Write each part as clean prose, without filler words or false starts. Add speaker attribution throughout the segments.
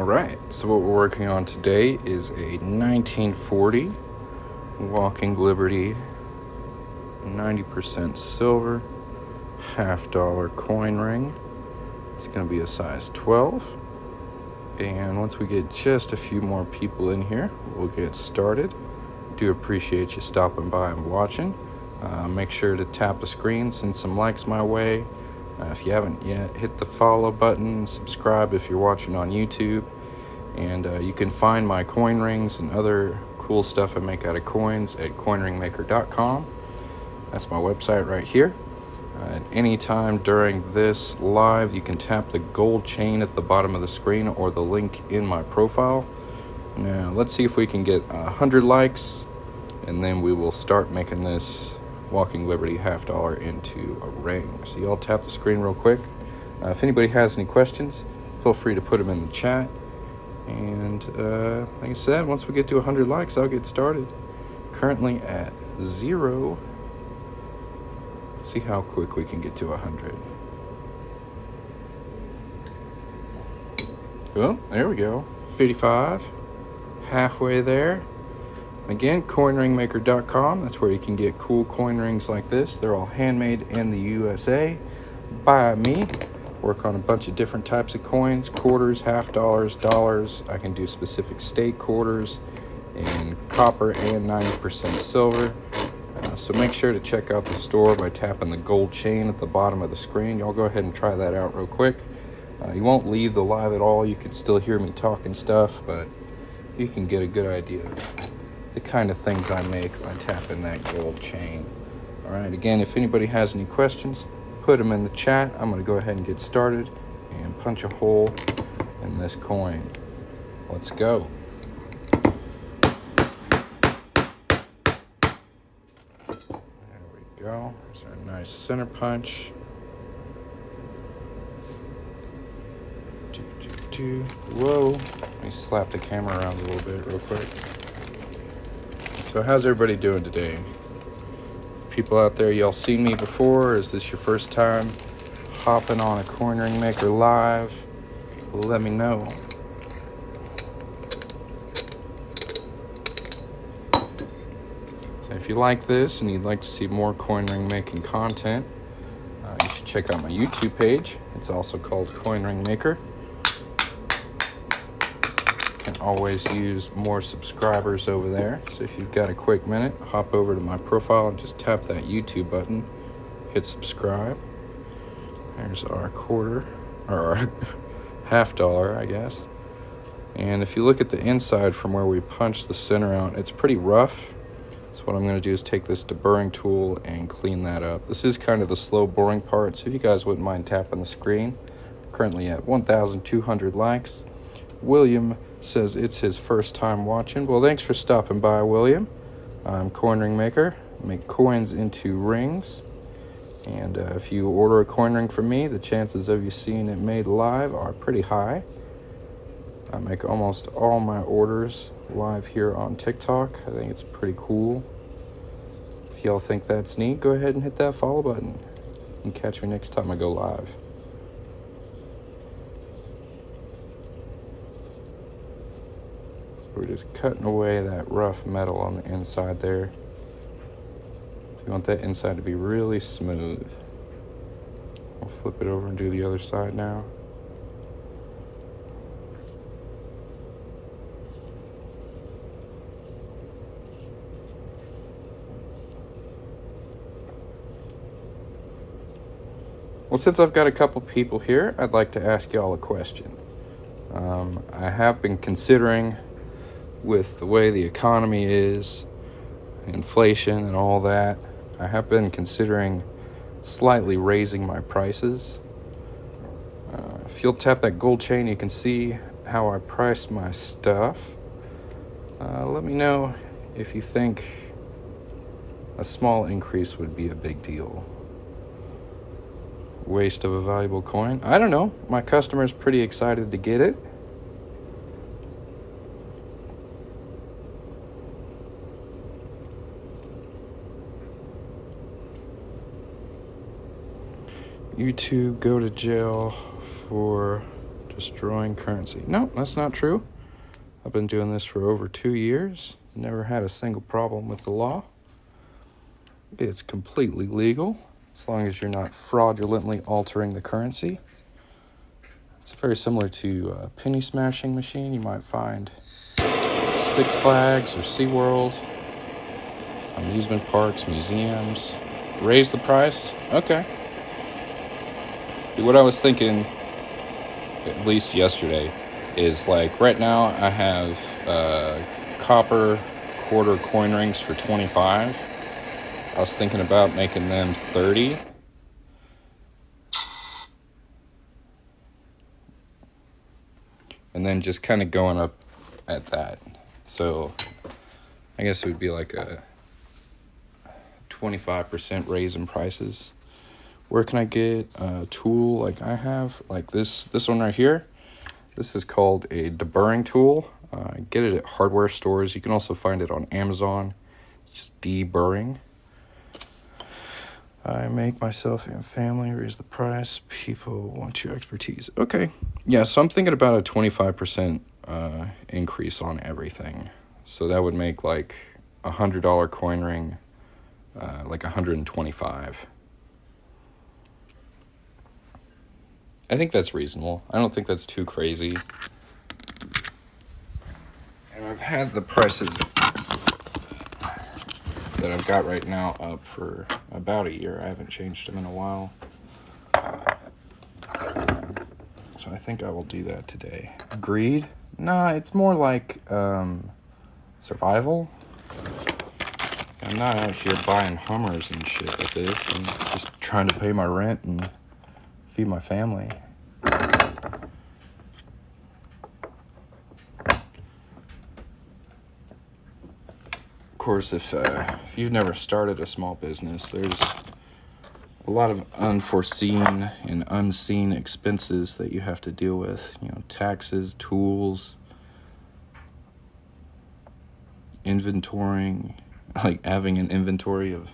Speaker 1: Alright, so what we're working on today is a 1940 Walking Liberty 90% silver half-dollar coin ring. It's going to be a size 12. And once we get just a few more people in here, we'll get started. Do appreciate you stopping by and watching. Make sure to tap the screen, send some likes my way. If you haven't yet, hit the follow button, subscribe if you're watching on YouTube, and you can find my coin rings and other cool stuff I make out of coins at coinringmaker.com. That's my website right here. At any time during this live, you can tap the gold chain at the bottom of the screen or the link in my profile. Now, let's see if we can get 100 likes, and then we will start making this Walking Liberty half-dollar into a ring. So y'all tap the screen real quick. If anybody has any questions, feel free to put them in the chat. And like I said, once we get to 100 likes, I'll get started. Currently at 0. Let's see how quick we can get to 100. Well, there we go. 55. Halfway there. Again, coinringmaker.com. That's where you can get cool coin rings like this. They're all handmade in the USA by me. Work on a bunch of different types of coins, quarters, half dollars, dollars. I can do specific state quarters in copper and 90% silver. So make sure to check out the store by tapping the gold chain at the bottom of the screen. Y'all go ahead and try that out real quick. You won't leave the live at all. You can still hear me talking stuff, but you can get a good idea of the kind of things I make by tapping that gold chain. All right, again, if anybody has any questions, put them in the chat. I'm going to go ahead and get started and punch a hole in this coin. Let's go. There we go. There's our nice center punch. Whoa. Let me slap the camera around a little bit real quick. So how's everybody doing today? People out there, y'all seen me before? Or is this your first time hopping on a Coin Ring Maker live? Let me know. So if you like this and you'd like to see more coin ring making content, you should check out my YouTube page. It's also called Coin Ring Maker. Can always use more subscribers over there. So if you've got a quick minute, hop over to my profile and just tap that YouTube button, hit subscribe. There's our quarter, or our half dollar, I guess. And if you look at the inside from where we punch the center out, it's pretty rough. So what I'm going to do is take this deburring tool and clean that up. This is kind of the slow boring part, so if you guys wouldn't mind tapping the screen. Currently at 1,200 likes. William says it's his first time watching. Well, thanks for stopping by, William. I'm Coin Ring Maker. I make coins into rings. And if you order a coin ring from me, the chances of you seeing it made live are pretty high. I make almost all my orders live here on TikTok. I think it's pretty cool. If y'all think that's neat, go ahead and hit that follow button. And catch me next time I go live. We're just cutting away that rough metal on the inside there. You want that inside to be really smooth. We'll flip it over and do the other side now. Well, since I've got a couple people here, I'd like to ask y'all a question. I have been considering, with the way the economy is, inflation and all that, I have been considering slightly raising my prices. If you'll tap that gold chain, you can see how I price my stuff. Let me know if you think a small increase would be a big deal. Waste of a valuable coin? I don't know. My customer's pretty excited to get it. YouTube go to jail for Destroying currency. No, that's not true. I've been doing this for over 2 years. Never had a single problem with the law. It's completely legal as long as you're not fraudulently altering the currency. It's very similar to a penny smashing machine you might find at Six Flags or SeaWorld, amusement parks, museums. Raise the price? Okay. What I was thinking, at least yesterday, is like right now I have copper quarter coin rings for 25. I was thinking about making them 30. And then just kind of going up at that. So I guess it would be like a 25% raise in prices. Where can I get a tool like I have? Like this one right here. This is called a deburring tool. Get it at hardware stores. You can also find it on Amazon. It's just deburring. I make myself and family raise the price. People want your expertise. Okay. Yeah, so I'm thinking about a 25% increase on everything. So that would make like a $100 coin ring like 125. I think that's reasonable. I don't think that's too crazy. And I've had the prices that I've got right now up for about a year. I haven't changed them in a while. So I think I will do that today. Greed? Nah, it's more like survival. I'm not out here buying Hummers and shit with this. I'm just trying to pay my rent and feed my family. Of course, if you've never started a small business, there's a lot of unforeseen and unseen expenses that you have to deal with. You know, taxes, tools, inventorying, like having an inventory of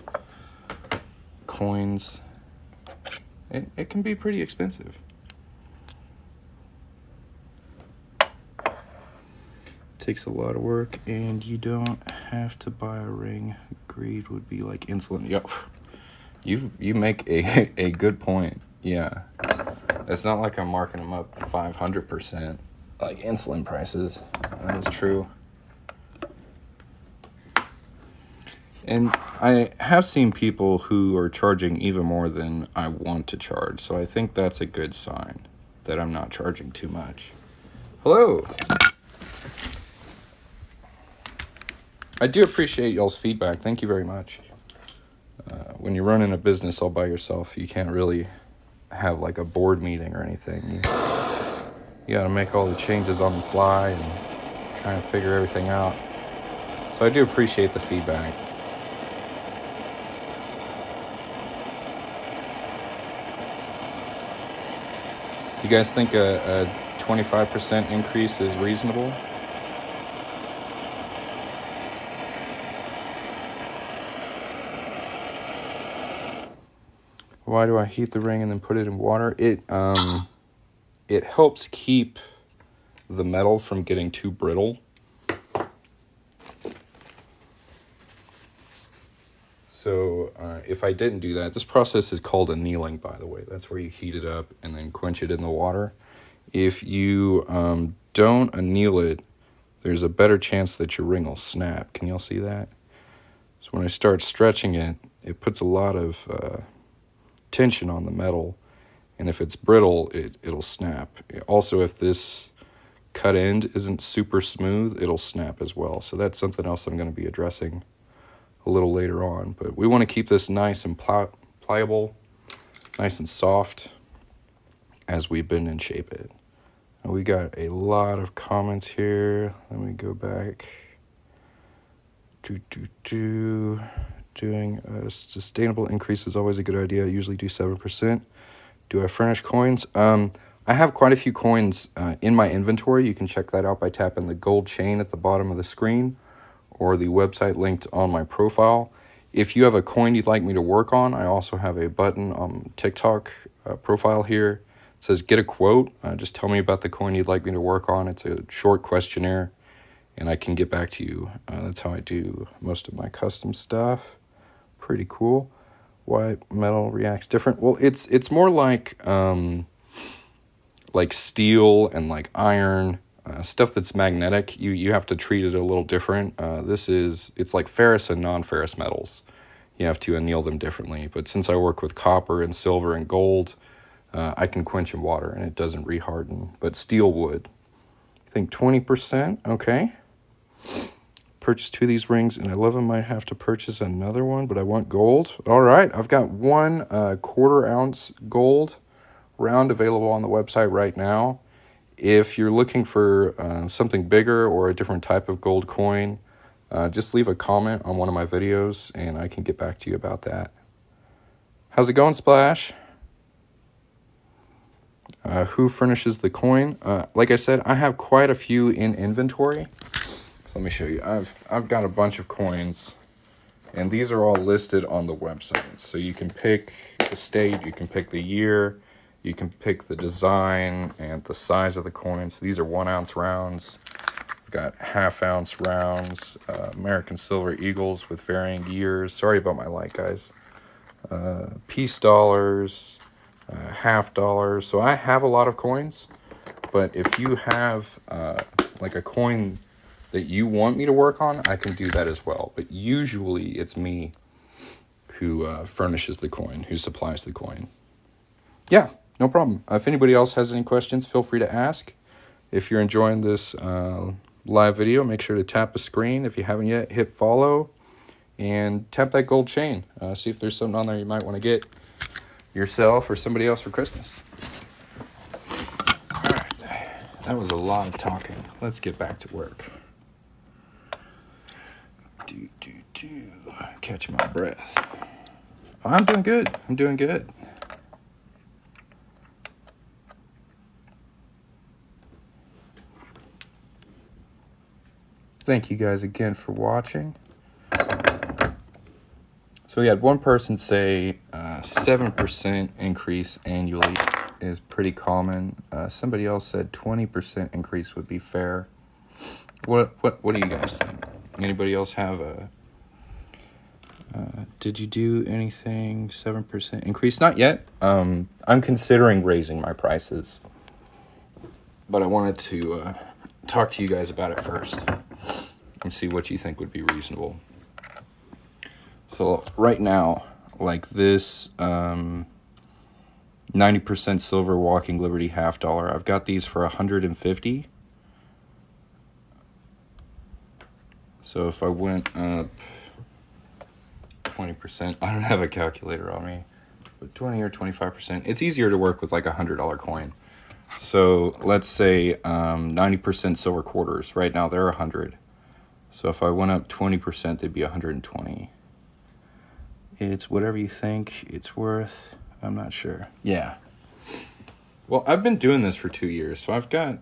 Speaker 1: coins. It can be pretty expensive. Takes a lot of work, and you don't have to buy a ring. Greed would be like insulin. Yo, you make a good point. Yeah, it's not like I'm marking them up 500% like insulin prices. That is true. And I have seen people who are charging even more than I want to charge, so I think that's a good sign that I'm not charging too much. Hello. I do appreciate y'all's feedback. Thank you very much. When you're running a business all by yourself, you can't really have like a board meeting or anything. You gotta make all the changes on the fly and try and figure everything out. So I do appreciate the feedback. You guys think a 25% increase is reasonable? Why do I heat the ring and then put it in water? It helps keep the metal from getting too brittle. So if I didn't do that, this process is called annealing, by the way. That's where you heat it up and then quench it in the water. If you don't anneal it, there's a better chance that your ring will snap. Can y'all see that? So when I start stretching it, it puts a lot of tension on the metal, and if it's brittle, it'll snap. Also, if this cut end isn't super smooth, it'll snap as well. So that's something else I'm going to be addressing a little later on. But we want to keep this nice and pliable, nice and soft as we bend and shape it. And we got a lot of comments here. Let me go back. Doing a sustainable increase is always a good idea. I usually do 7%. Do I furnish coins? I have quite a few coins in my inventory. You can check that out by tapping the gold chain at the bottom of the screen or the website linked on my profile. If you have a coin you'd like me to work on, I also have a button on TikTok profile here It says get a quote. Just tell me about the coin you'd like me to work on. It's a short questionnaire, and I can get back to you. That's how I do most of my custom stuff. Pretty cool. Why metal reacts different? Well, it's more like steel and like iron, stuff that's magnetic. You have to treat it a little different. It's like ferrous and non-ferrous metals. You have to anneal them differently. But since I work with copper and silver and gold, I can quench in water and it doesn't reharden. But steel would. I think 20%. Okay. Purchase 2 of these rings, and I love them. Might have to purchase another one, but I want gold. All right, I've got 1 quarter-ounce gold round available on the website right now. If you're looking for something bigger or a different type of gold coin, just leave a comment on one of my videos, and I can get back to you about that. How's it going, Splash? Who furnishes the coin? Like I said, I have quite a few in inventory. So let me show you. I've got a bunch of coins, and these are all listed on the website. So you can pick the state, you can pick the year, you can pick the design and the size of the coins. These are 1 ounce rounds. We've got half-ounce rounds, American Silver Eagles with varying years. Sorry about my light, guys. Piece dollars, half dollars. So I have a lot of coins, but if you have like a coin that you want me to work on, I can do that as well. But usually it's me who furnishes the coin, who supplies the coin. Yeah, no problem. If anybody else has any questions, feel free to ask. If you're enjoying this live video, make sure to tap the screen. If you haven't yet, hit follow and tap that gold chain. See if there's something on there you might want to get yourself or somebody else for Christmas. All right, that was a lot of talking. Let's get back to work. Catch my breath. I'm doing good. I'm doing good. Thank you guys again for watching. So we had one person say 7% increase annually is pretty common. Somebody else said 20% increase would be fair. What do you guys think? Anybody else have a... did you do anything 7% increase? Not yet. I'm considering raising my prices, but I wanted to talk to you guys about it first and see what you think would be reasonable. So right now, like this 90% silver Walking Liberty half dollar, I've got these for $150. So if I went up 20%, I don't have a calculator on me, but 20 or 25%, it's easier to work with like $100 coin. So let's say 90% silver quarters. Right now they're 100. So if I went up 20%, they'd be 120. It's whatever you think it's worth. I'm not sure. Yeah. Well, I've been doing this for 2 years, so I've got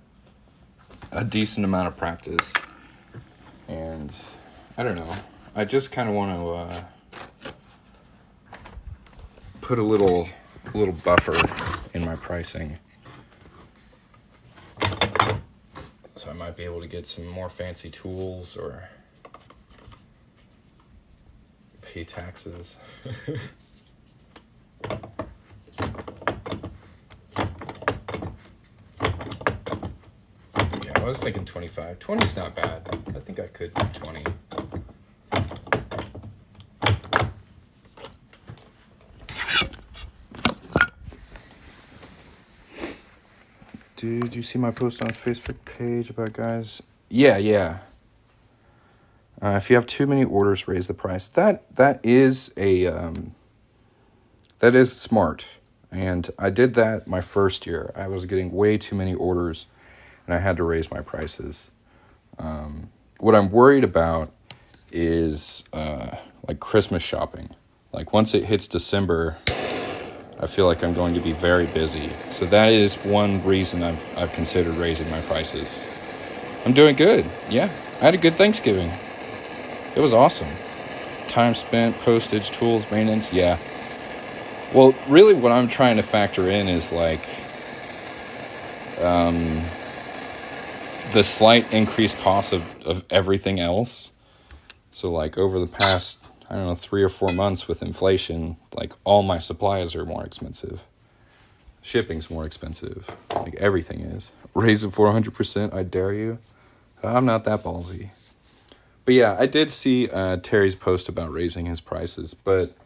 Speaker 1: a decent amount of practice. And I don't know. I just kind of want to put a little buffer in my pricing. So I might be able to get some more fancy tools or pay taxes. Yeah, I was thinking 25. 20 is not bad. I think I could do 20. Did you see my post on Facebook page about guys? Yeah. If you have too many orders, raise the price. That is smart. And I did that my first year. I was getting way too many orders, and I had to raise my prices. What I'm worried about is like Christmas shopping. Like once it hits December, I feel like I'm going to be very busy. So that is one reason I've considered raising my prices. I'm doing good. Yeah, I had a good Thanksgiving. It was awesome. Time spent, postage, tools, maintenance, yeah. Well, really what I'm trying to factor in is like the slight increased cost of everything else. So like over the past, I don't know, 3 or 4 months with inflation, like all my supplies are more expensive. Shipping's more expensive. Like everything is. Raise it 400%, I dare you. I'm not that ballsy. But yeah, I did see Terry's post about raising his prices, but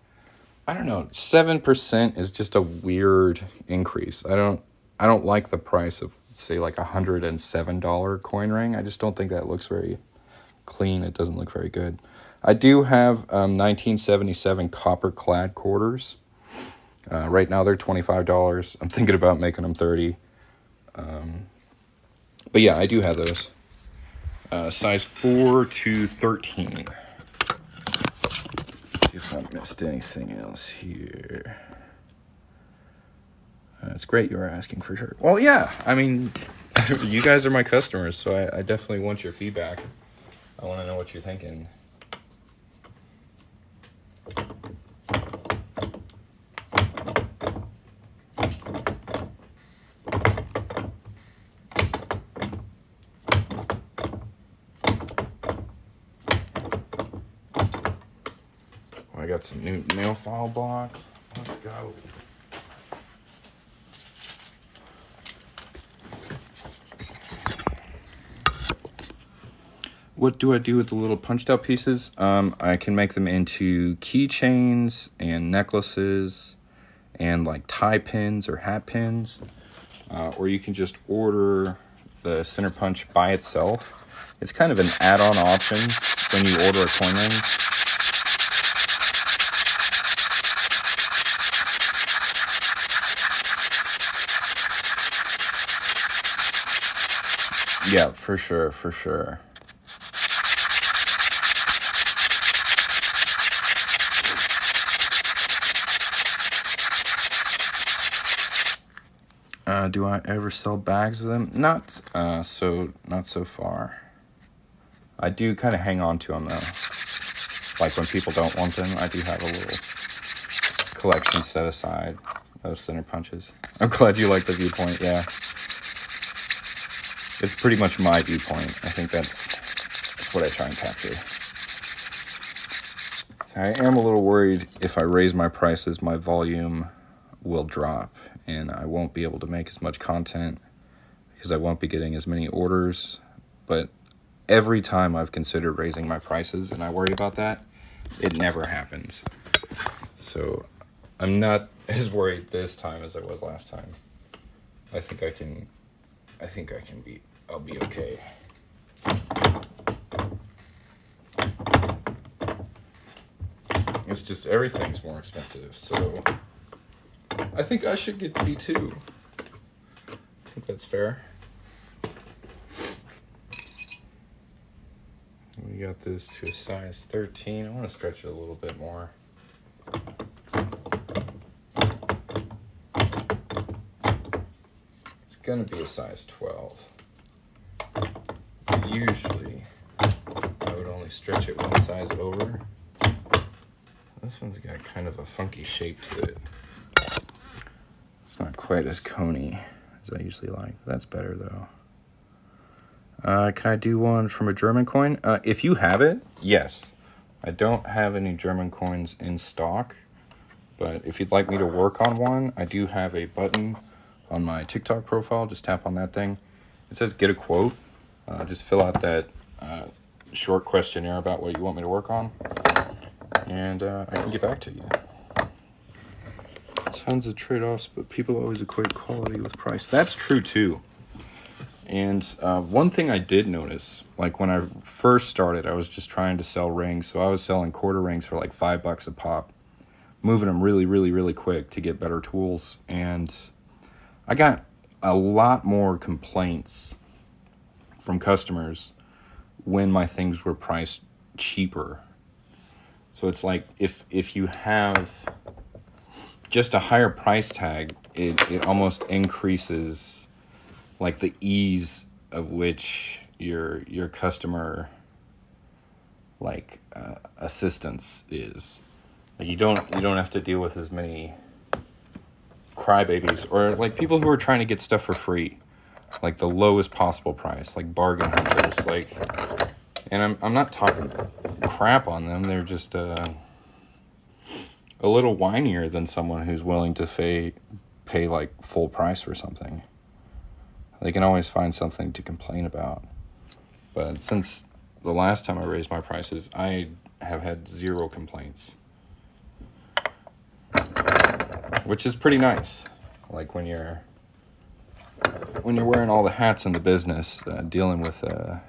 Speaker 1: I don't know, 7% is just a weird increase. I don't like the price of, say, like $107 coin ring. I just don't think that looks very clean. It doesn't look very good. I do have 1977 copper clad quarters. Right now they're $25. I'm thinking about making them $30. But yeah, I do have those. Size 4 to 13. See if I missed anything else here. It's great you were asking for sure. Well, yeah, I mean, you guys are my customers, so I definitely want your feedback. I want to know what you're thinking. I got some new nail file blocks. Let's go. What do I do with the little punched out pieces? I can make them into keychains and necklaces and like tie pins or hat pins. Or you can just order the center punch by itself. It's kind of an add-on option when you order a coin ring. Yeah, for sure, for sure. Do I ever sell bags of them? Not so far. I do kind of hang on to them though. Like when people don't want them, I do have a little collection set aside of center punches. I'm glad you like the viewpoint. Yeah, it's pretty much my viewpoint. I think that's what I try and capture. I am a little worried if I raise my prices, my volume will drop and I won't be able to make as much content because I won't be getting as many orders. But every time I've considered raising my prices and I worry about that, it never happens. So I'm not as worried this time as I was last time. I'll be okay. It's just everything's more expensive, so I think I should get to be too. I think that's fair. We got this to a size 13. I want to stretch it a little bit more. It's going to be a size 12. Usually, I would only stretch it one size over. This one's got kind of a funky shape to it. It's not quite as coney as I usually like. That's better though. Can I do one from a German coin? If you have it, yes. I don't have any German coins in stock, but if you'd like me to work on one, I do have a button on my TikTok profile. Just tap on that thing. It says get a quote. Just fill out that short questionnaire about what you want me to work on, and I can get back to you. Tons of trade-offs, but people always equate quality with price. That's true too. And one thing I did notice, like when I first started, I was just trying to sell rings. So I was selling quarter rings for like $5 a pop, moving them really, really, really quick to get better tools. And I got a lot more complaints from customers when my things were priced cheaper. So it's like if you have just a higher price tag, it almost increases like the ease of which your customer like assistance is. Like you don't have to deal with as many crybabies or like people who are trying to get stuff for free. like the lowest possible price, like bargain hunters. Like, and I'm not talking crap on them. They're just a little whinier than someone who's willing to pay like full price for something. They can always find something to complain about. But since the last time I raised my prices, I have had 0 complaints, which is pretty nice. Like when you're wearing all the hats in the business, dealing with an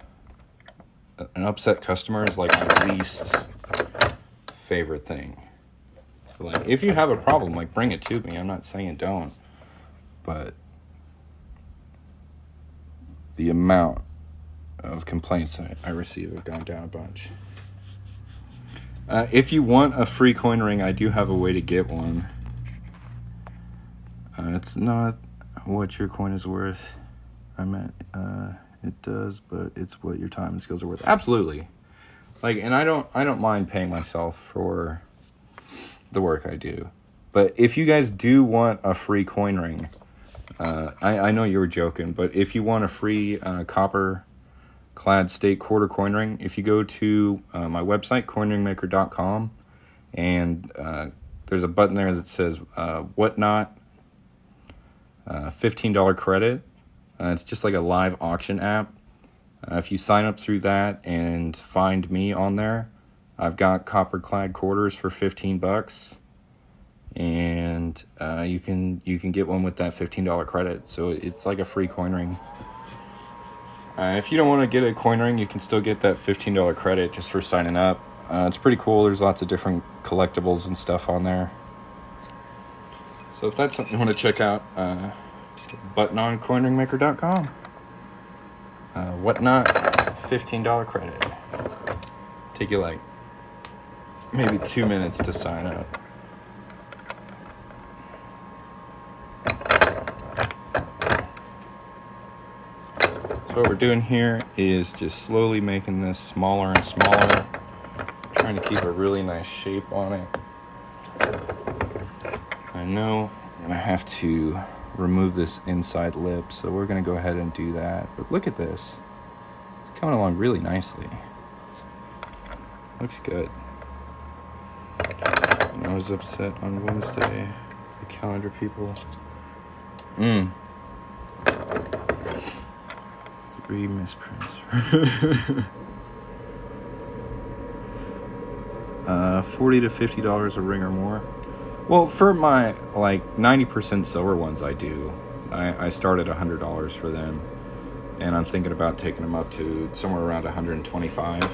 Speaker 1: upset customer is like my least favorite thing. Like, if you have a problem, like, bring it to me. I'm not saying don't, but the amount of complaints I receive have gone down a bunch. If you want a free coin ring, I do have a way to get one. It's not what your coin is worth. I meant, it does, but it's what your time and skills are worth. Absolutely. Like, and I don't mind paying myself for the work I do. But if you guys do want a free coin ring, I know you were joking, but if you want a free copper clad state quarter coin ring, if you go to my website, coinringmaker.com, and there's a button there that says whatnot, $15 credit. It's just like a live auction app. If you sign up through that and find me on there, I've got copper clad quarters for $15, and you can get one with that $15 credit. So it's like a free coin ring. If you don't want to get a coin ring, you can still get that $15 credit just for signing up. It's pretty cool. There's lots of different collectibles and stuff on there. So if that's something you want to check out, button on coinringmaker.com. Whatnot, $15 credit. Take you like maybe 2 minutes to sign up. So what we're doing here is just slowly making this smaller and smaller, trying to keep a really nice shape on it. I know I'm gonna have to remove this inside lip, so we're gonna go ahead and do that. But look at this, it's coming along really nicely. Looks good. I was upset on Wednesday, the calendar people. 3 misprints. $40 to $50 a ring or more. Well, for my like 90% silver ones, I do. I start at $100 for them, and I'm thinking about taking them up to somewhere around $125.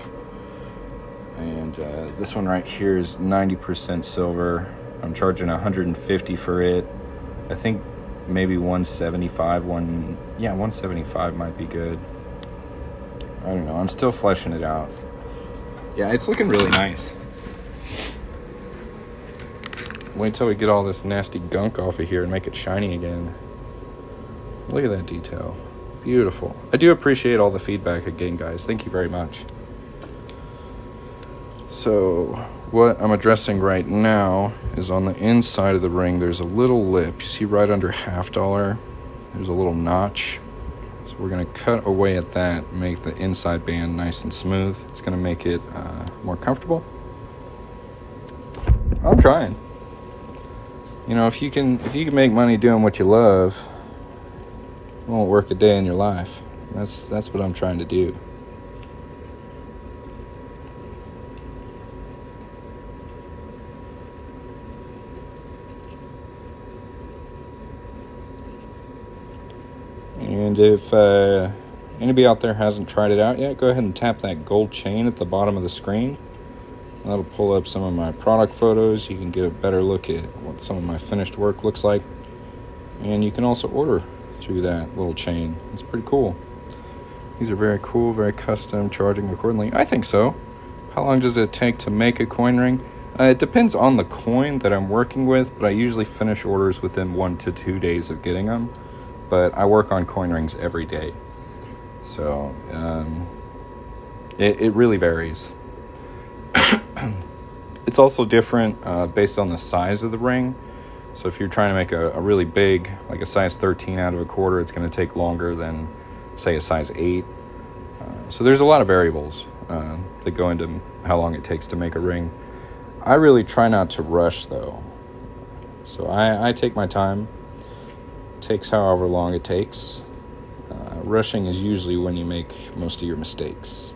Speaker 1: And this one right here is 90% silver. I'm charging $150 for it. I think maybe 175. 175 might be good. I don't know. I'm still fleshing it out. Yeah, it's looking really nice. Wait till we get all this nasty gunk off of here and make it shiny again. Look at that detail. Beautiful. I do appreciate all the feedback again, guys. Thank you very much. So what I'm addressing right now is on the inside of the ring, there's a little lip. You see right under $50, there's a little notch. So we're going to cut away at that, make the inside band nice and smooth. It's going to make it more comfortable. I'm trying. You know, if you can make money doing what you love, it won't work a day in your life. That's what I'm trying to do. And if anybody out there hasn't tried it out yet, go ahead and tap that gold chain at the bottom of the screen. That'll pull up some of my product photos. You can get a better look at what some of my finished work looks like. And you can also order through that little chain. It's pretty cool. These are very cool, very custom, charging accordingly. I think so. How long does it take to make a coin ring? It depends on the coin that I'm working with, but I usually finish orders within 1 to 2 days of getting them. But I work on coin rings every day. So it really varies. It's also different based on the size of the ring. So if you're trying to make a really big, like a size 13 out of a quarter, it's going to take longer than, say, a size 8. So there's a lot of variables that go into how long it takes to make a ring. I really try not to rush, though. So I take my time. It takes however long it takes. Rushing is usually when you make most of your mistakes.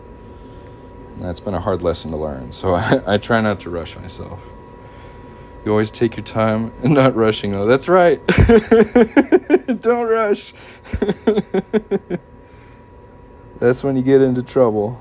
Speaker 1: And that's been a hard lesson to learn. So I try not to rush myself. You always take your time and not rushing, though. That's right. Don't rush. That's when you get into trouble.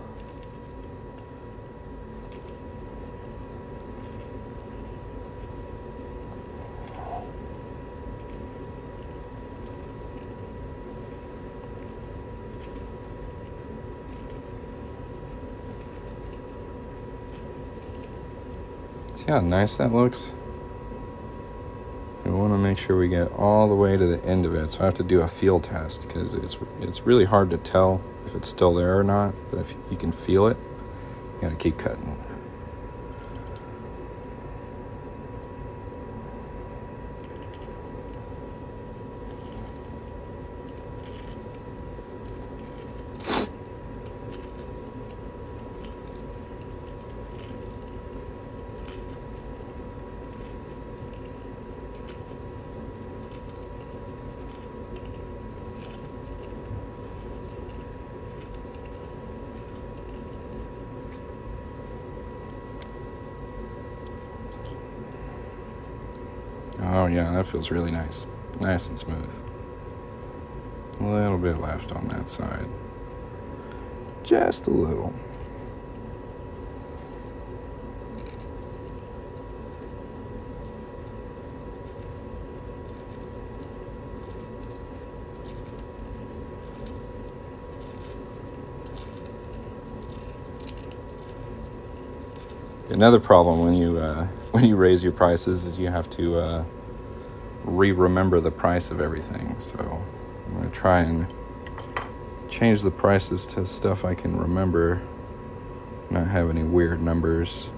Speaker 1: See how nice that looks? We want to make sure we get all the way to the end of it. So I have to do a feel test because it's really hard to tell if it's still there or not. But if you can feel it, you got to keep cutting. Oh yeah, that feels really nice. Nice and smooth. A little bit left on that side. Just a little. Another problem when you raise your prices is you have to remember the price of everything. So I'm going to try and change the prices to stuff I can remember, not have any weird numbers.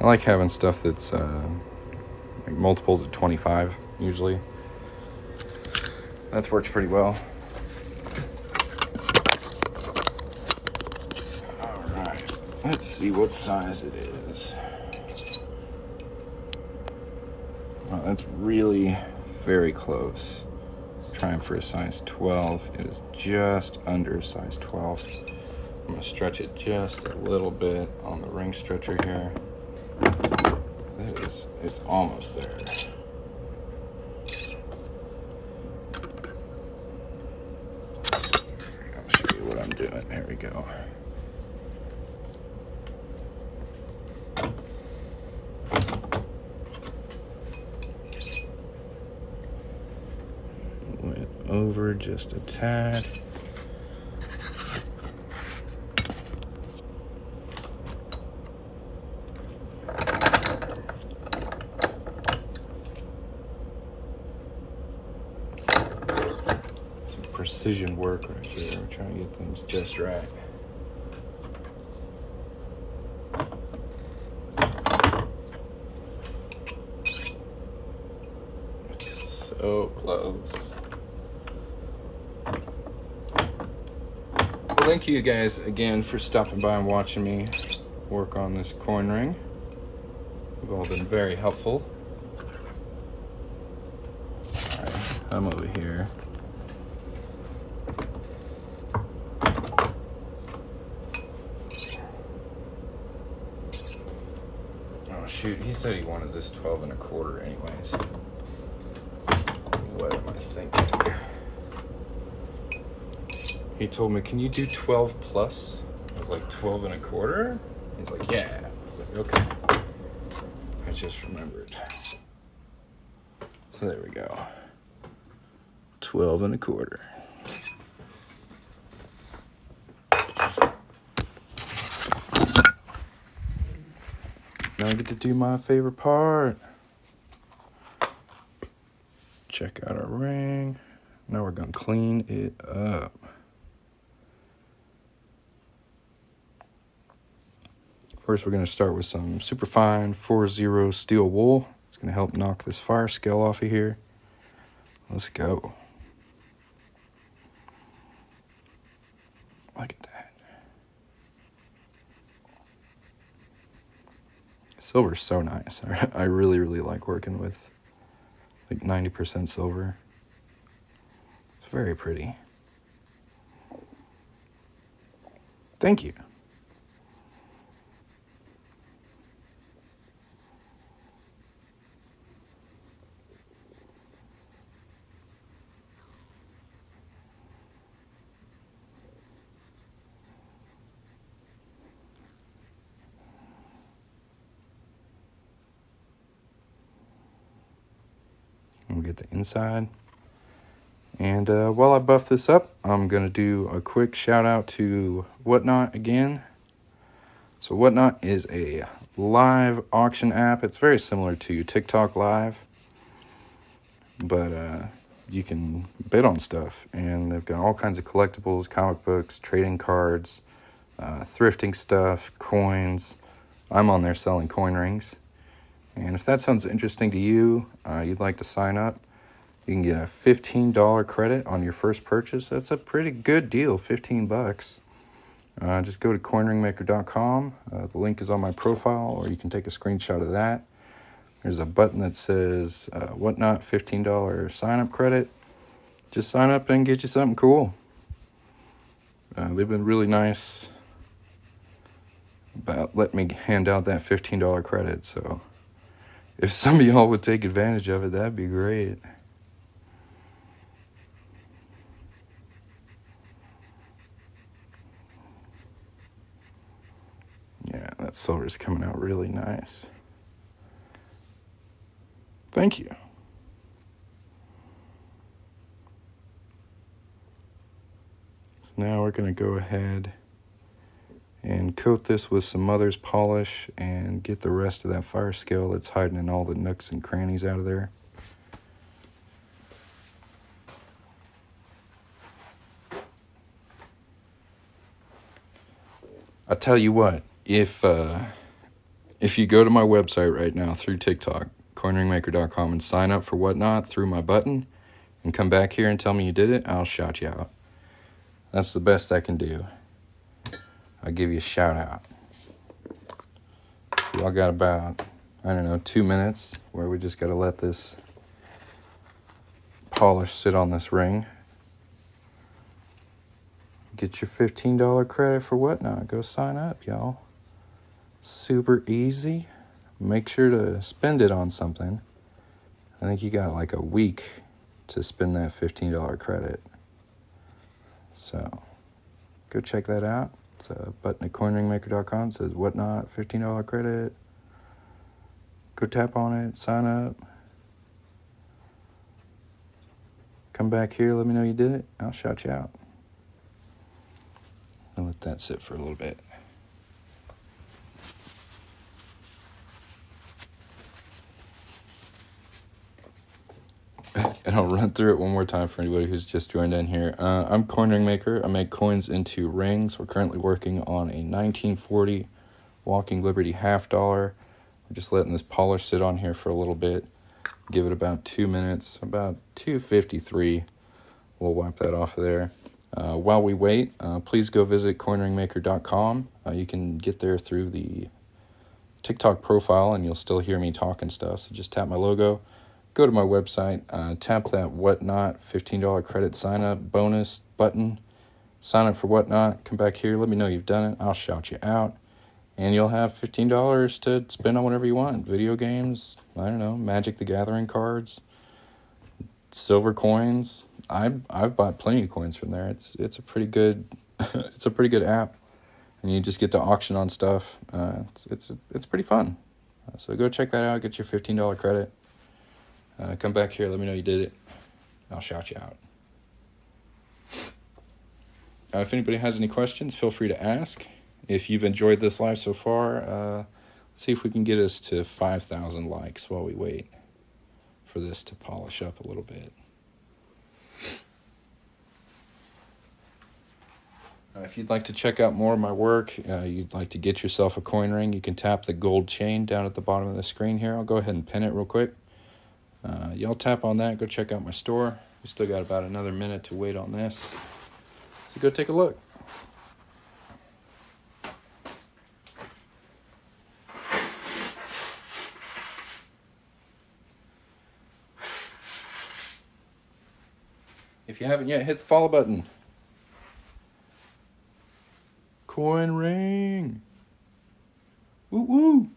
Speaker 1: I like having stuff that's like multiples of 25 usually. That works pretty well. Alright, let's see what size it is. Oh, that's really very close. Trying for a size 12. It is just under size 12. I'm going to stretch it just a little bit on the ring stretcher here. It's almost there. I'll show you what I'm doing. There we go. Went over just a tad. Precision work right here. We're trying to get things just right. So close. Well, thank you guys again for stopping by and watching me work on this coin ring. You've all been very helpful. Alright, I'm over here. Shoot, he said he wanted this 12 and a quarter anyways. What am I thinking? He told me, can you do 12 plus? I was like, 12 and a quarter? He's like, yeah. I was like, okay. I just remembered. So there we go. 12 and a quarter. Now I get to do my favorite part. Check out our ring. Now we're gonna clean it up. First, we're gonna start with some super fine 4-0 steel wool. It's going to help knock this fire scale off of here. Let's go. Look at that. Silver's so nice. I really, really like working with like 90% silver. It's very pretty. Thank you. We'll get the inside. And while I buff this up, I'm going to do a quick shout out to Whatnot again. So Whatnot is a live auction app. It's very similar to TikTok Live, but you can bid on stuff. And they've got all kinds of collectibles, comic books, trading cards, thrifting stuff, coins. I'm on there selling coin rings. And if that sounds interesting to you, you'd like to sign up, you can get a $15 credit on your first purchase. That's a pretty good deal, 15 bucks. Just go to coinringmaker.com. The link is on my profile, or you can take a screenshot of that. There's a button that says Whatnot $15 sign-up credit. Just sign up and get you something cool. They've been really nice about letting me hand out that $15 credit, so if some of y'all would take advantage of it, that'd be great. Yeah, that silver's coming out really nice. Thank you. So now we're going to go ahead and coat this with some mother's polish and get the rest of that fire scale that's hiding in all the nooks and crannies out of there. I tell you what, if you go to my website right now through TikTok, coinringmaker.com, and sign up for Whatnot through my button and come back here and tell me you did it, I'll shout you out. That's the best I can do. I'll give you a shout out. Y'all got about, 2 minutes where we just got to let this polish sit on this ring. Get your $15 credit for Whatnot. Go sign up, y'all. Super easy. Make sure to spend it on something. I think you got like a week to spend that $15 credit. So go check that out. It's a button at coinringmaker.com. It says Whatnot $15 credit. Go tap on it, sign up. Come back here, let me know you did it. I'll shout you out. I'll let that sit for a little bit. And I'll run through it one more time for anybody who's just joined in here. I'm Coin Ring Maker. I make coins into rings. We're currently working on a 1940 Walking Liberty $50. We're just letting this polish sit on here for a little bit. Give it about 2 minutes, about 2:53. We'll wipe that off of there. While we wait, please go visit coinringmaker.com. You can get there through the TikTok profile, and you'll still hear me talk and stuff. So just tap my logo, go to my website, tap that Whatnot $15 credit sign up bonus button, sign up for Whatnot, come back here, let me know you've done it, I'll shout you out, and you'll have $15 to spend on whatever you want. Video games, Magic the Gathering cards, silver coins. I've bought plenty of coins from there. It's a pretty good it's a pretty good app, and you just get to auction on stuff. It's pretty fun. So go check that out. Get your $15 credit. Come back here. Let me know you did it. I'll shout you out. If anybody has any questions, feel free to ask. If you've enjoyed this live so far, let's see if we can get us to 5,000 likes while we wait for this to polish up a little bit. If you'd like to check out more of my work, you'd like to get yourself a coin ring, you can tap the gold chain down at the bottom of the screen here. I'll go ahead and pin it real quick. Y'all tap on that, go check out my store. We still got about another minute to wait on this. So go take a look. If you haven't yet, hit the follow button. Coin ring. Woo woo.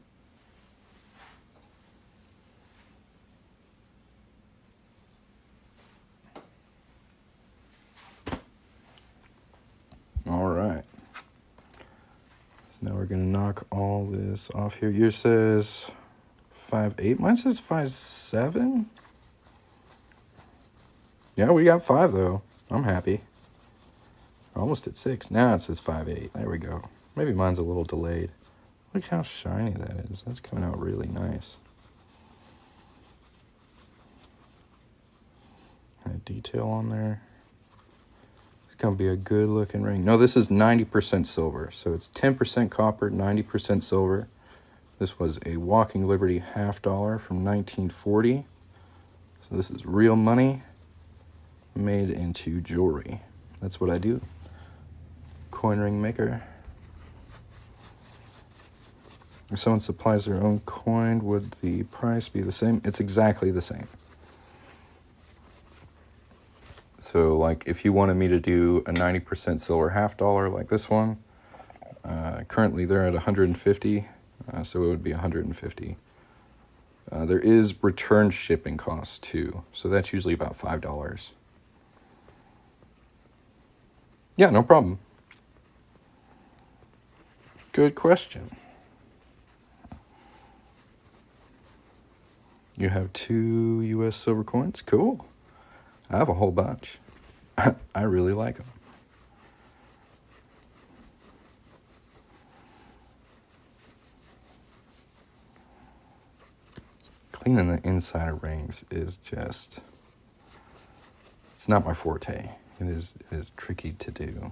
Speaker 1: All right. So now we're gonna knock all this off here. Yours says 5.8. Mine says 5.7. Yeah, we got 5 though. I'm happy. Almost at 6. Now it says 5.8. There we go. Maybe mine's a little delayed. Look how shiny that is. That's coming out really nice. That detail on there. It's going to be a good looking ring. No, this is 90% silver. So it's 10% copper, 90% silver. This was a Walking Liberty $50 from 1940. So this is real money made into jewelry. That's what I do. Coin ring maker. If someone supplies their own coin, would the price be the same? It's exactly the same. So like if you wanted me to do a 90% silver $50 like this one, currently they're at 150, so it would be 150. There is return shipping costs too, so that's usually about $5. Yeah, no problem. Good question. You have 2 U.S. silver coins? Cool. I have a whole bunch. I really like them. Cleaning the inside of rings is just... It's not my forte. It is tricky to do.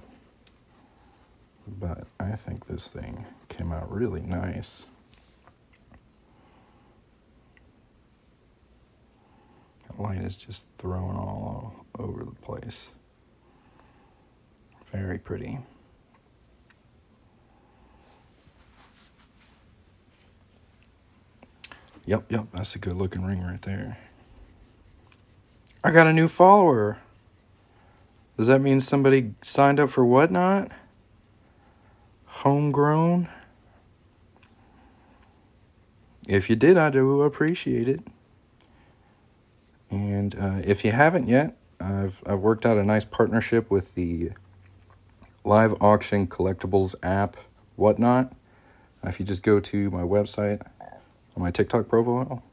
Speaker 1: But I think this thing came out really nice. The light is just thrown all over the place. Very pretty. Yep, that's a good looking ring right there. I got a new follower. Does that mean somebody signed up for Whatnot? Homegrown? If you did, I do appreciate it. And if you haven't yet, I've worked out a nice partnership with the live auction collectibles app, Whatnot. If you just go to my website, on my TikTok profile,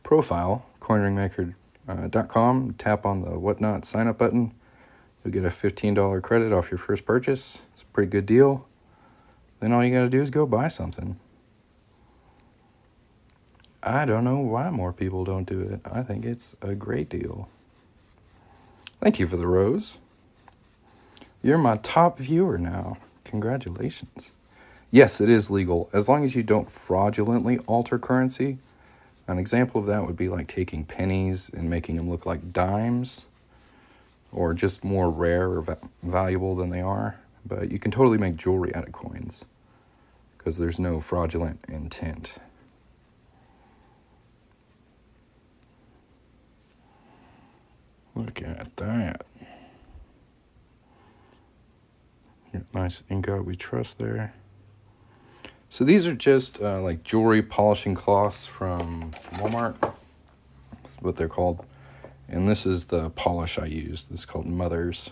Speaker 1: coinringmaker.com, tap on the Whatnot sign up button. You'll get a $15 credit off your first purchase. It's a pretty good deal. Then all you got to do is go buy something. I don't know why more people don't do it. I think it's a great deal. Thank you for the rose. You're my top viewer now. Congratulations. Yes, it is legal, as long as you don't fraudulently alter currency. An example of that would be like taking pennies and making them look like dimes, or just more rare or valuable than they are. But you can totally make jewelry out of coins, because there's no fraudulent intent. Look at that. Nice ingot we trust there. So these are just like jewelry polishing cloths from Walmart. That's what they're called. And this is the polish I use. This is called Mother's.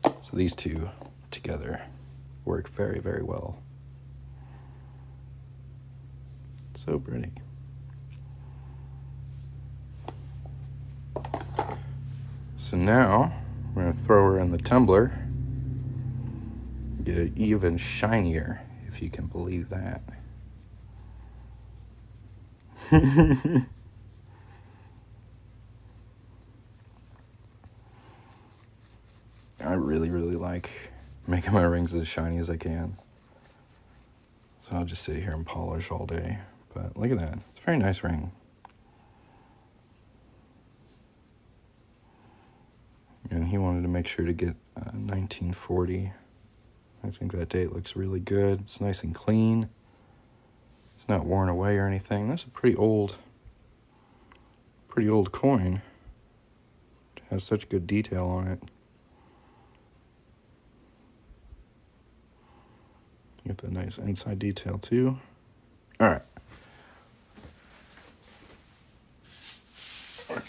Speaker 1: So these two together work very, very well. So pretty. So now we're going to throw her in the tumbler. Get it even shinier, if you can believe that. I really like making my rings as shiny as I can. So I'll just sit here and polish all day. But look at that. It's a very nice ring. And he wanted to make sure to get 1940. I think that date looks really good. It's nice and clean. It's not worn away or anything. That's a pretty old coin to have such good detail on it. You get the nice inside detail too. All right.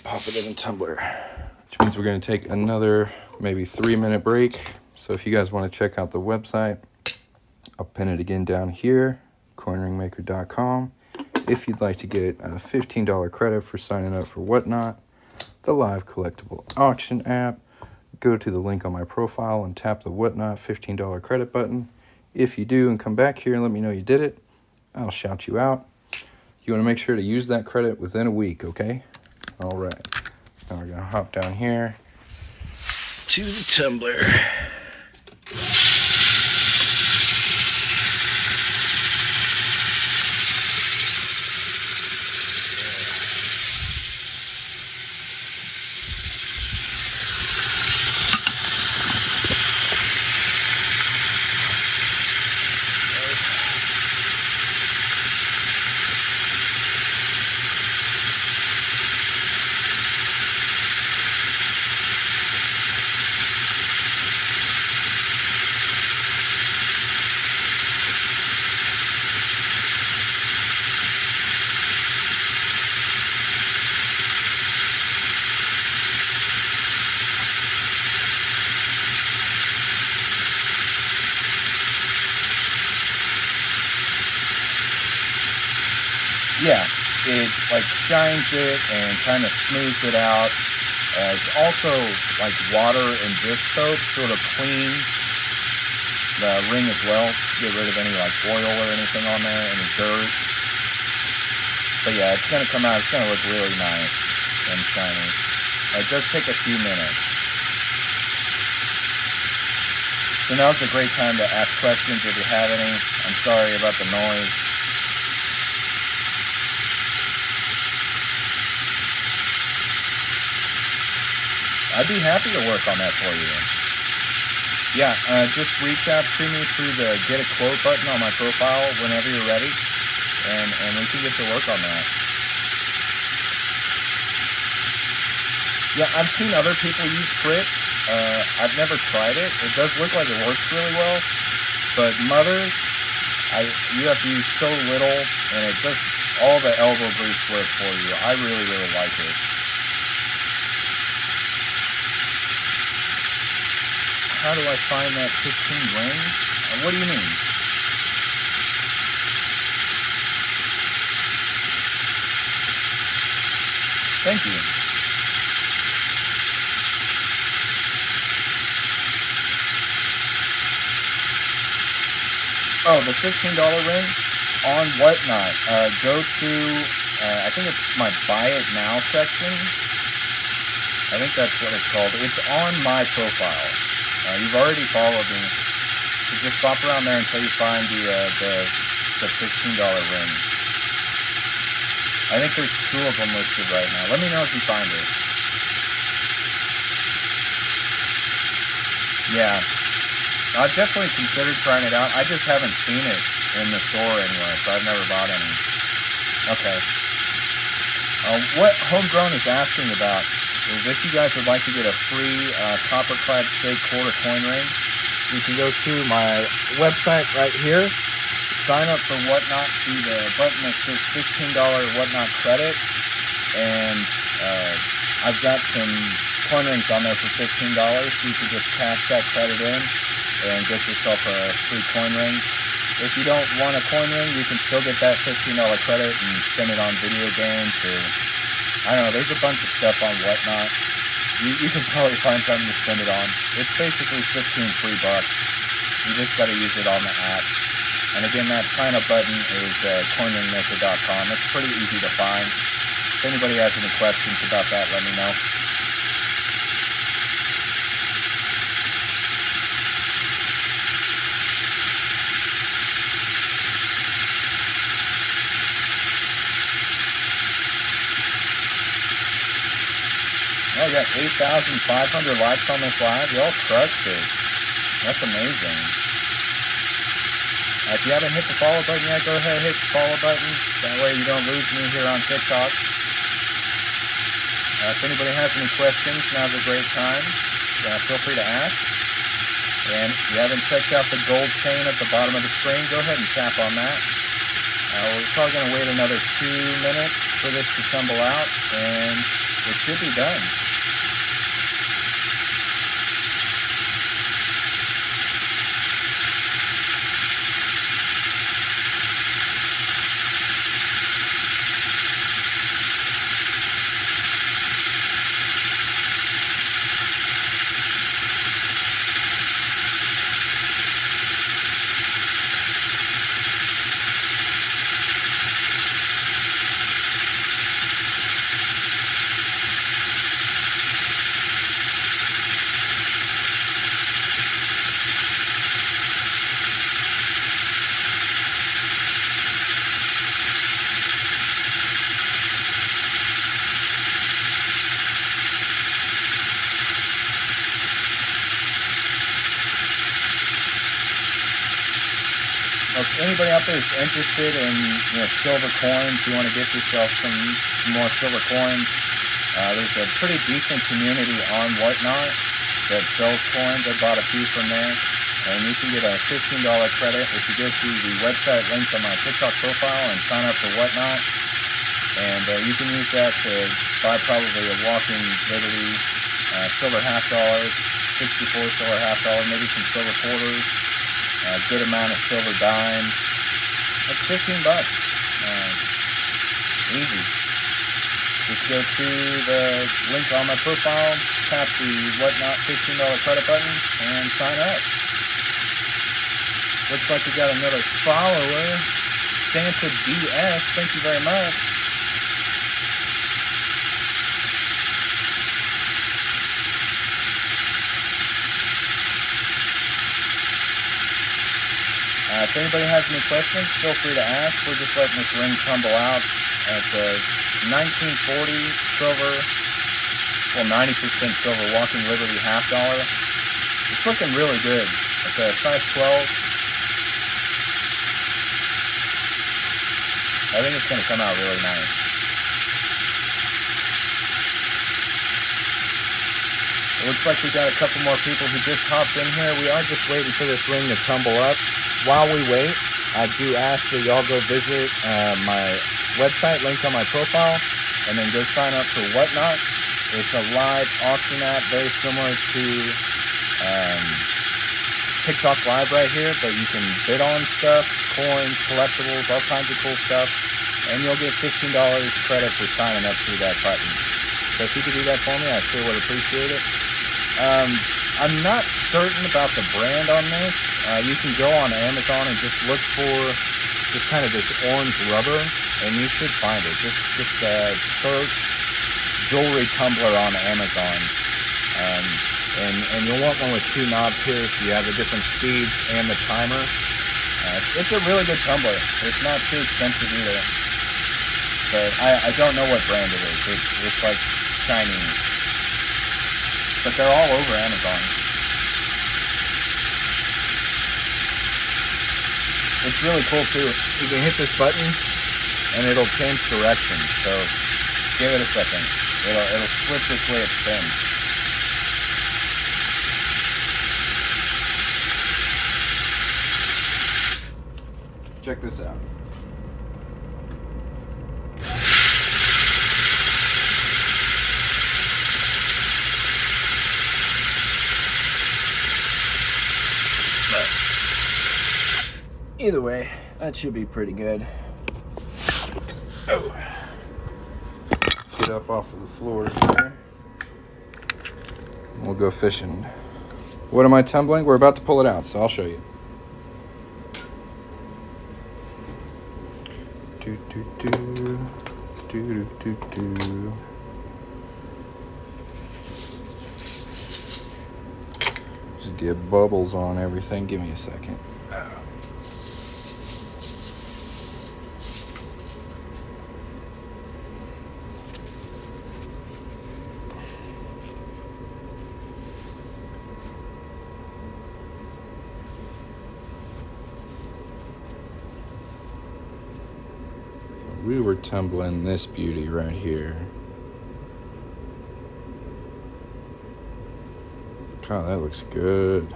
Speaker 1: Pop it in the tumbler, which means we're going to take another maybe 3-minute break. So if you guys want to check out the website, I'll pin it again down here, coinringmaker.com. If you'd like to get a $15 credit for signing up for Whatnot, the live collectible auction app, go to the link on my profile and tap the Whatnot $15 credit button. If you do and come back here and let me know you did it, I'll shout you out. You want to make sure to use that credit within a week, okay? All right. Now we're going to hop down here to the tumbler. Yeah, it like shines it and kind of smooths it out. It's also like water and dish soap, sort of cleans the ring as well. Get rid of any like oil or anything on there, any dirt. But yeah, it's gonna come out. It's gonna look really nice and shiny. It does take a few minutes. So now's a great time to ask questions if you have any. I'm sorry about the noise. I'd be happy to work on that for you. Yeah, just reach out to me through the get a quote button on my profile whenever you're ready, and we can get to work on that. Yeah, I've seen other people use Crit. I've never tried it. It does look like it works really well, but Mothers, you have to use so little, and it just, all the elbow grease work for you. I really like it. How do I find that 15 ring? What do you mean? Thank you. Oh, the $15 ring on Whatnot. Go to, I think it's my Buy It Now section. I think that's what it's called. It's on my profile. You've already followed me, so just bop around there until you find the $15 ring. I think there's 2 of them listed right now. Let me know if you find it. Yeah, I've definitely considered trying it out. I just haven't seen it in the store anywhere, so I've never bought any. Okay. What Homegrown is asking about is if you guys would like to get a free copper clad steak quarter coin ring, you can go to my website right here, sign up for Whatnot through the button that says $15 Whatnot credit, and I've got some coin rings on there for $15, so you can just cash that credit in and get yourself a free coin ring. If you don't want a coin ring, you can still get that $15 credit and spend it on video games or, I don't know, there's a bunch of stuff on Whatnot. You can probably find something to spend it on. It's basically 15 free bucks. You just got to use it on the app. And again, that sign up button is coinringmaker.com. It's pretty easy to find. If anybody has any questions about that, let me know.
Speaker 2: Oh, we got 8,500 likes on this live. Y'all crushed it. That's amazing. If you haven't hit the follow button yet, go ahead and hit the follow button. That way you don't lose me here on TikTok. If anybody has any questions, now's a great time. Feel free to ask. And if you haven't checked out the gold chain at the bottom of the screen, go ahead and tap on that. We're probably going to wait another 2 minutes for this to tumble out, and it should be done. If anybody out there is interested in silver coins, you want to get yourself some more silver coins, there's a pretty decent community on Whatnot that sells coins. I bought a few from there, and you can get a $15 credit if you go to the website linked on my TikTok profile and sign up for Whatnot. And you can use that to buy probably a walking Liberty silver half dollar, 64 silver half dollar, maybe some silver quarters. A good amount of silver dimes. That's $15. Easy. Just go to the link on my profile, tap the Whatnot $15 credit button, and sign up. Looks like we got another follower, Santa DS. Thank you very much. If anybody has any questions, feel free to ask. We're just letting this ring tumble out. It's a 1940 silver, well, 90% silver Walking Liberty half dollar. It's looking really good. It's a size 12. I think it's going to come out really nice. It looks like we got a couple more people who just hopped in here. We are just waiting for this ring to tumble up. While we wait, I do ask that y'all go visit my website linked on my profile, and then go sign up for Whatnot. It's a live auction app, very similar to TikTok Live right here, but you can bid on stuff, coins, collectibles, all kinds of cool stuff, and you'll get $15 credit for signing up through that button. So if you could do that for me, I sure would appreciate it. I'm not certain about the brand on this. You can go on Amazon and just look for just kind of this orange rubber, and you should find it. Just search jewelry tumbler on Amazon, and you'll want one with 2 knobs here, so you have the different speeds and the timer. It's a really good tumbler. It's not too expensive either, but I don't know what brand it is. It's like Chinese, but they're all over Amazon. It's really cool too. You can hit this button and it'll change direction. So give it a second. It'll switch which way it spins. Check this out. Either way, that should be pretty good. Oh.
Speaker 1: Get up off of the floor here. We'll go fishing. What am I tumbling? We're about to pull it out, so I'll show you. Do do do do do do do. Just get bubbles on everything. Give me a second. we were tumbling this beauty right here. God, that looks good.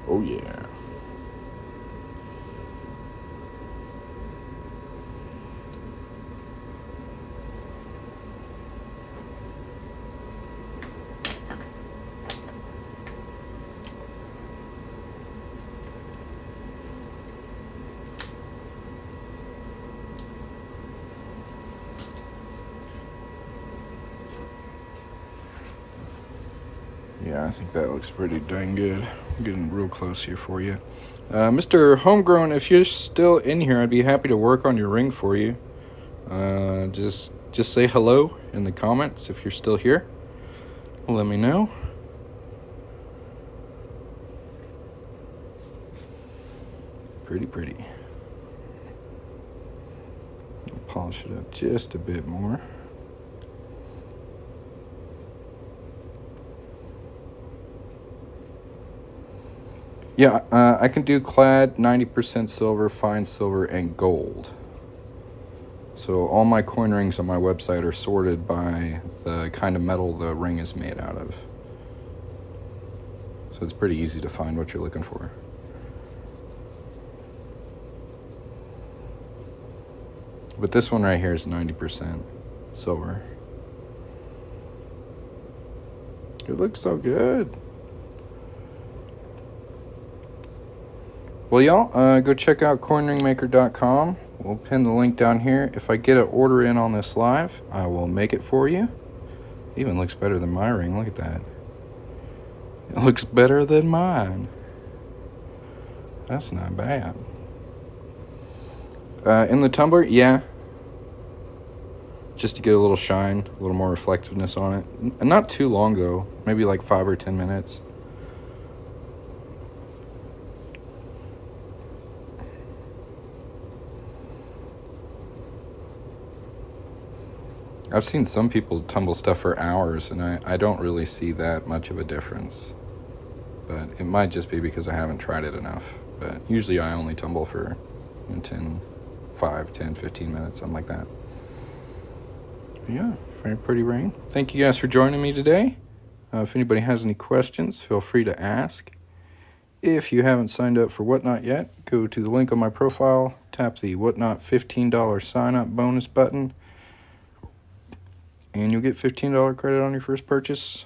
Speaker 1: Oh yeah. Yeah, I think that looks pretty dang good. I'm getting real close here for you. Mr. Homegrown, if you're still in here, I'd be happy to work on your ring for you. Just say hello in the comments if you're still here. Let me know. Pretty. I'll polish it up just a bit more. Yeah, I can do clad, 90% silver, fine silver, and gold. So all my coin rings on my website are sorted by the kind of metal the ring is made out of. So it's pretty easy to find what you're looking for. But this one right here is 90% silver. It looks so good. Well, y'all, go check out coinringmaker.com. We'll pin the link down here. If I get an order in on this live, I will make it for you. Even looks better than my ring. Look at that. It looks better than mine. That's not bad. In the tumbler, yeah. Just to get a little shine, a little more reflectiveness on it. Not too long, though. Maybe like 5 or 10 minutes. I've seen some people tumble stuff for hours, and I don't really see that much of a difference. But it might just be because I haven't tried it enough. But usually I only tumble for 5, 10, 15 minutes, something like that. But yeah, very pretty ring. Thank you guys for joining me today. If anybody has any questions, feel free to ask. If you haven't signed up for Whatnot yet, go to the link on my profile, tap the Whatnot $15 sign-up bonus button, and you'll get $15 credit on your first purchase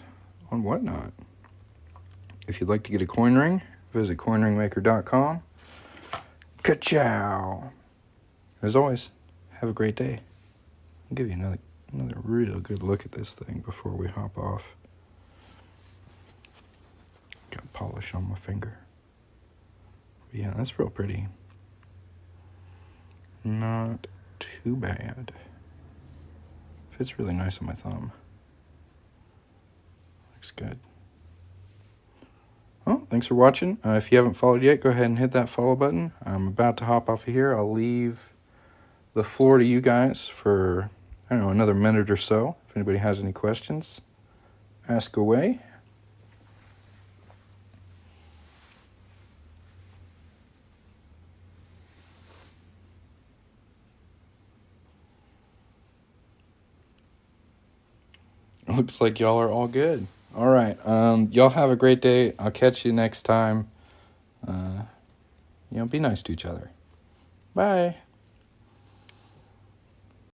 Speaker 1: on Whatnot. If you'd like to get a coin ring, visit coinringmaker.com. Ka-chow! As always, have a great day. I'll give you another real good look at this thing before we hop off. Got polish on my finger. But yeah, that's real pretty. Not too bad. Fits really nice on my thumb. Looks good. Well, thanks for watching. If you haven't followed yet, go ahead and hit that follow button. I'm about to hop off of here. I'll leave the floor to you guys for, I don't know, another minute or so. If anybody has any questions, ask away. Looks like y'all are all good. All right. Y'all have a great day. I'll catch you next time. Be nice to each other. Bye.